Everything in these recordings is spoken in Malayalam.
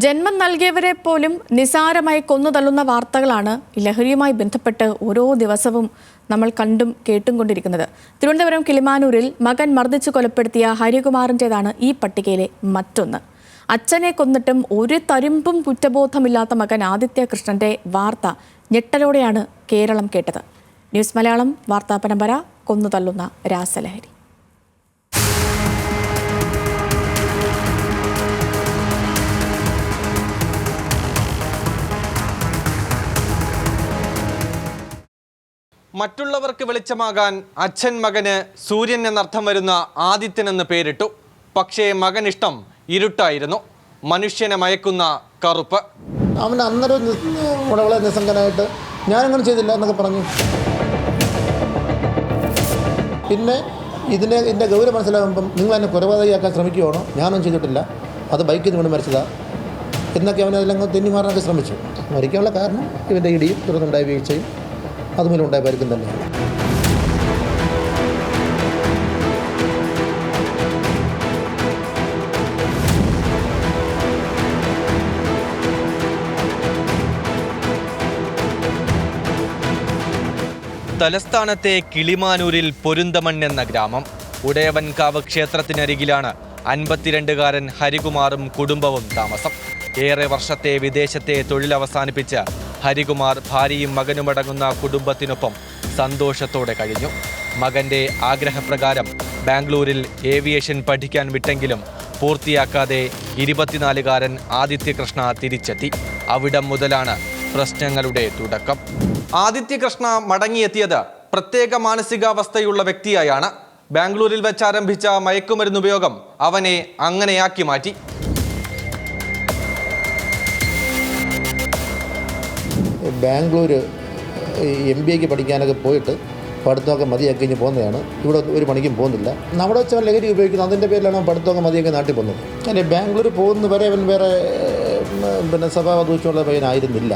ജന്മം നൽകിയവരെ പോലും നിസാരമായി കൊന്നുതള്ളുന്ന വാർത്തകളാണ് ലഹരിയുമായി ബന്ധപ്പെട്ട് ഓരോ ദിവസവും നമ്മൾ കണ്ടും കേട്ടും കൊണ്ടിരിക്കുന്നത്. തിരുവനന്തപുരം കിളിമാനൂരിൽ മകൻ മർദ്ദിച്ചു കൊലപ്പെടുത്തിയ ഹരികുമാറിൻ്റെതാണ് ഈ പട്ടികയിലെ മറ്റൊന്ന്. അച്ഛനെ കൊന്നിട്ടും ഒരു തരിമ്പും കുറ്റബോധമില്ലാത്ത മകൻ ആദിത്യ കൃഷ്ണന്റെ വാർത്ത ഞെട്ടലോടെയാണ് കേരളം കേട്ടത്. ന്യൂസ് മലയാളം വാർത്താ പരമ്പര കൊന്നുതള്ളുന്ന രാസലഹരി. മറ്റുള്ളവർക്ക് വെളിച്ചമാകാൻ അച്ഛൻ മകന് സൂര്യൻ എന്നർത്ഥം വരുന്ന ആദിത്യൻ എന്ന് പേരിട്ടു. പക്ഷേ മകൻ ഇഷ്ടം ഇരുട്ടായിരുന്നു, മനുഷ്യനെ മയക്കുന്ന കറുപ്പ്. അവൻ അന്നേരം വളരെ നിസ്സംഗനായിട്ട് ഞാനങ്ങനെ ചെയ്തില്ല എന്നൊക്കെ പറഞ്ഞു. പിന്നെ ഇതിൻ്റെ ഗൗരവം മനസ്സിലാകുമ്പം നിങ്ങൾ എന്നെ കൊലപാതകയാക്കാൻ ശ്രമിക്കുകയാണോ? ഞാനൊന്നും ചെയ്തിട്ടില്ല, അത് ബൈക്കിൽ നിന്ന് കൊണ്ട് മരിച്ചതാണ് എന്നൊക്കെ അവനതിലങ്ങ് തെന്നി മാറാനൊക്കെ ശ്രമിച്ചു. മരിക്കാനുള്ള കാരണം ഇവൻ്റെ ഇടിയും തുടർന്നുണ്ടായ വീഴ്ചയും അതുമൂലം ഉണ്ടായ പരിക്കും തന്നെയാണ്. തലസ്ഥാനത്തെ കിളിമാനൂരിൽ പൊരുന്തമൺ എന്ന ഗ്രാമം. ഉടയവൻകാവ് ക്ഷേത്രത്തിനരികിലാണ് 52-കാരൻ ഹരികുമാറും കുടുംബവും താമസം. ഏറെ വർഷത്തെ വിദേശത്തെ തൊഴിലവസാനിപ്പിച്ച് ഹരികുമാർ ഭാര്യയും മകനുമടങ്ങുന്ന കുടുംബത്തിനൊപ്പം സന്തോഷത്തോടെ കഴിഞ്ഞു. മകന്റെ ആഗ്രഹപ്രകാരം ബാംഗ്ലൂരിൽ ഏവിയേഷൻ പഠിക്കാൻ വിട്ടെങ്കിലും പൂർത്തിയാക്കാതെ 24-കാരൻ ആദിത്യകൃഷ്ണ തിരിച്ചെത്തി. അവിടം മുതലാണ് പ്രശ്നങ്ങളുടെ തുടക്കം. ആദിത്യകൃഷ്ണ മടങ്ങിയെത്തിയത് പ്രത്യേക മാനസികാവസ്ഥയുള്ള വ്യക്തിയായാണ്. ബാംഗ്ലൂരിൽ വെച്ച് ആരംഭിച്ച മയക്കുമരുന്ന് ഉപയോഗം അവനെ അങ്ങനെയാക്കി മാറ്റി. ബാംഗ്ലൂർ MBAക്ക് പഠിക്കാനൊക്കെ പോയിട്ട് പഠിത്തമൊക്കെ മതിയാക്കി കഴിഞ്ഞ് പോകുന്നതാണ്. ഇവിടെ ഒരു പണിക്കും പോകുന്നില്ല. അവിടെ വെച്ചാൽ ലഹരി ഉപയോഗിക്കുന്നത്, അതിൻ്റെ പേരിലാണ് പഠിത്തമൊക്കെ മതിയാക്കി നാട്ടിൽ പോകുന്നത്. അല്ലെ, ബാംഗ്ലൂർ പോകുന്ന വരെ അവൻ വേറെ സ്വഭാവ ദൂഷ്യമുള്ള പയ്യനായിരുന്നില്ല.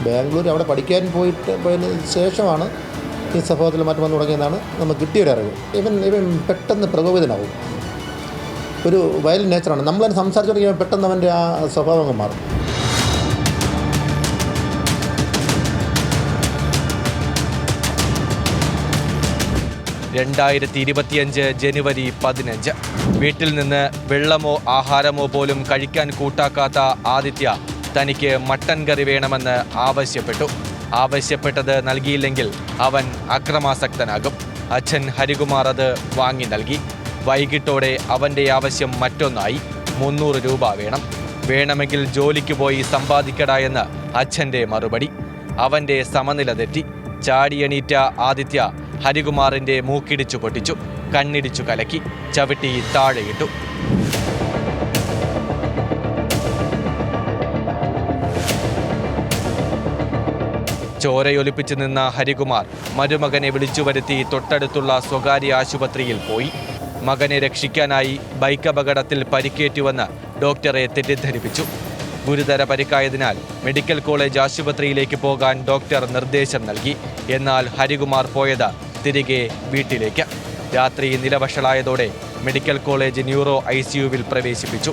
ബാംഗ്ലൂർ അവിടെ പഠിക്കാൻ പോയതിന് ശേഷമാണ് ഈ സ്വഭാവത്തിൽ മാറ്റം വന്നു തുടങ്ങിയെന്നാണ് നമുക്ക് കിട്ടിയൊരറിവ്. ഇവൻ പെട്ടെന്ന് പ്രകോപിതനാവും. ഒരു വയലന്റ് നേച്ചറാണ്. നമ്മളതിന് സംസാരിച്ചു തുടങ്ങിയാൽ പെട്ടെന്ന് അവൻ്റെ ആ സ്വഭാവം മാറും. ജനുവരി 15 വീട്ടിൽ നിന്ന് വെള്ളമോ ആഹാരമോ പോലും കഴിക്കാൻ കൂട്ടാക്കാത്ത ആദിത്യ തനിക്ക് മട്ടൻ കറി വേണമെന്ന് ആവശ്യപ്പെട്ടു. ആവശ്യപ്പെട്ടത് നൽകിയില്ലെങ്കിൽ അവൻ അക്രമാസക്തനാകും. അച്ഛൻ ഹരികുമാർ അത് വാങ്ങി നൽകി. വൈകിട്ടോടെ അവൻ്റെ ആവശ്യം മറ്റൊന്നായി. 300 രൂപ വേണമെങ്കിൽ ജോലിക്ക് പോയി സമ്പാദിക്കടാ എന്ന് അച്ഛൻ്റെ മറുപടി. അവൻ്റെ സമനില തെറ്റി. ചാടിയണീറ്റ ആദിത്യ ഹരികുമാറിന്റെ മൂക്കിടിച്ചു പൊട്ടിച്ചു, കണ്ണിടിച്ചു കലക്കി, ചവിട്ടി താഴെയിട്ടു. ചോരയൊലിപ്പിച്ചു നിന്ന ഹരികുമാർ മരുമകനെ വിളിച്ചു വരുത്തി തൊട്ടടുത്തുള്ള സ്വകാര്യ ആശുപത്രിയിൽ പോയി. മകനെ രക്ഷിക്കാനായി ബൈക്ക് അപകടത്തിൽ പരിക്കേറ്റുവെന്ന് ഡോക്ടറെ തെറ്റിദ്ധരിപ്പിച്ചു. ഗുരുതര പരിക്കായതിനാൽ മെഡിക്കൽ കോളേജ് ആശുപത്രിയിലേക്ക് പോകാൻ ഡോക്ടർ നിർദ്ദേശം നൽകി. എന്നാൽ ഹരികുമാർ പോയത് തിരികെ വീട്ടിലേക്ക്. രാത്രി നിലവഷളായതോടെ മെഡിക്കൽ കോളേജ് ന്യൂറോ ICUവിൽ പ്രവേശിപ്പിച്ചു.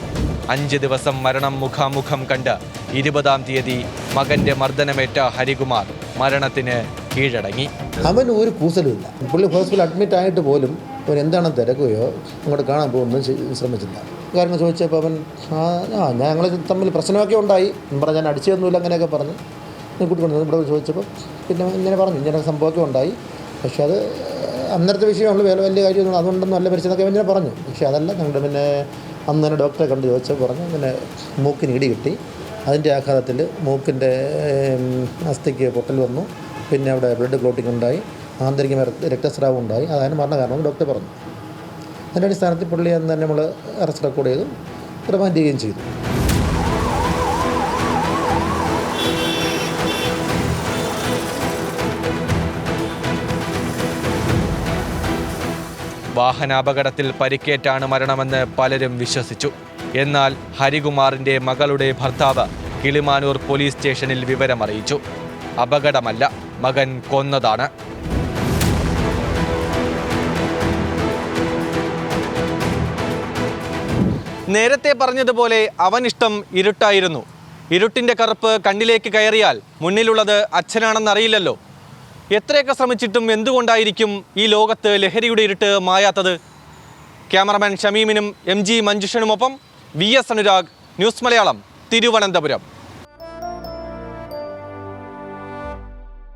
5 ദിവസം മരണം മുഖാമുഖം കണ്ട് 20-ാം തീയതി മകന്റെ മർദ്ദനമേറ്റ ഹരികുമാർ മരണത്തിന് കീഴടങ്ങി. അവന് ഒരു കൂസലുമില്ല. പുള്ളി ഹോസ്പിറ്റലിൽ അഡ്മിറ്റ് ആയിട്ട് പോലും അവൻ എന്താണെന്ന് തിരക്കുകയോ അങ്ങോട്ട് കാണാൻ പോകുന്നതും ശ്രമിച്ചില്ല. കാര്യങ്ങൾ ചോദിച്ചപ്പോൾ അവൻ ഞങ്ങൾ തമ്മിൽ പ്രശ്നമൊക്കെ ഉണ്ടായി പറഞ്ഞാൽ ഞാൻ അടിച്ചതൊന്നുമില്ല അങ്ങനെയൊക്കെ പറഞ്ഞു. കൂട്ടിക്കൊണ്ട് ഇവിടെ ചോദിച്ചപ്പോൾ പിന്നെ ഇങ്ങനെ സംഭവമൊക്കെ ഉണ്ടായി. പക്ഷേ അത് അന്നേരത്തെ വിഷയമുള്ളൂ, വലിയ കാര്യമൊന്നും അതുകൊണ്ടൊന്നും അല്ല പരിച്ചതൊക്കെ ഇങ്ങനെ പറഞ്ഞു. പക്ഷേ അതല്ല, ഞങ്ങളുടെ പിന്നെ അന്ന് തന്നെ ഡോക്ടറെ കണ്ട് ചോദിച്ചപ്പോൾ പറഞ്ഞു ഇങ്ങനെ മൂക്കിന് ഇടി കിട്ടി. അതിൻ്റെ ആഘാതത്തിൽ മൂക്കിൻ്റെ അസ്ഥിക്ക് പൊട്ടൽ വന്നു. പിന്നെ അവിടെ ബ്ലഡ് ക്ലോട്ടിംഗ് ഉണ്ടായി, ആന്തരികമായ രക്തസ്രാവം ഉണ്ടായി. അതാണ് മരണ കാരണമെന്ന് ഡോക്ടർ പറഞ്ഞു. അതിൻ്റെ അടിസ്ഥാനത്തിൽ പുള്ളി അന്ന് തന്നെ നമ്മൾ അറസ്റ്റ് റെക്കോർഡ് ചെയ്തു, റിമാൻഡ് ചെയ്യുകയും ചെയ്തു. വാഹനാപകടത്തിൽ പരിക്കേറ്റാണ് മരണമെന്ന് പലരും വിശ്വസിച്ചു. എന്നാൽ ഹരികുമാറിന്റെ മകളുടെ ഭർത്താവ് കിളിമാനൂർ പോലീസ് സ്റ്റേഷനിൽ വിവരമറിയിച്ചു. അപകടമല്ല, മകൻ കൊന്നതാണ്. നേരത്തെ പറഞ്ഞതുപോലെ അവനിഷ്ടം ഇരുട്ടായിരുന്നു. ഇരുട്ടിൻ്റെ കറുപ്പ് കണ്ണിലേക്ക് കയറിയാൽ മുന്നിലുള്ളത് അച്ഛനാണെന്നറിയില്ലല്ലോ. എത്രയൊക്കെ ശ്രമിച്ചിട്ടും എന്തുകൊണ്ടായിരിക്കും ഈ ലോകത്ത് ലഹരിയുടെ ഇരുട്ട് മായാത്തത്? ക്യാമറമാൻ ഷമീമിനും MG മഞ്ജുഷനുമൊപ്പം VS അനുരാഗ്, ന്യൂസ് മലയാളം, തിരുവനന്തപുരം.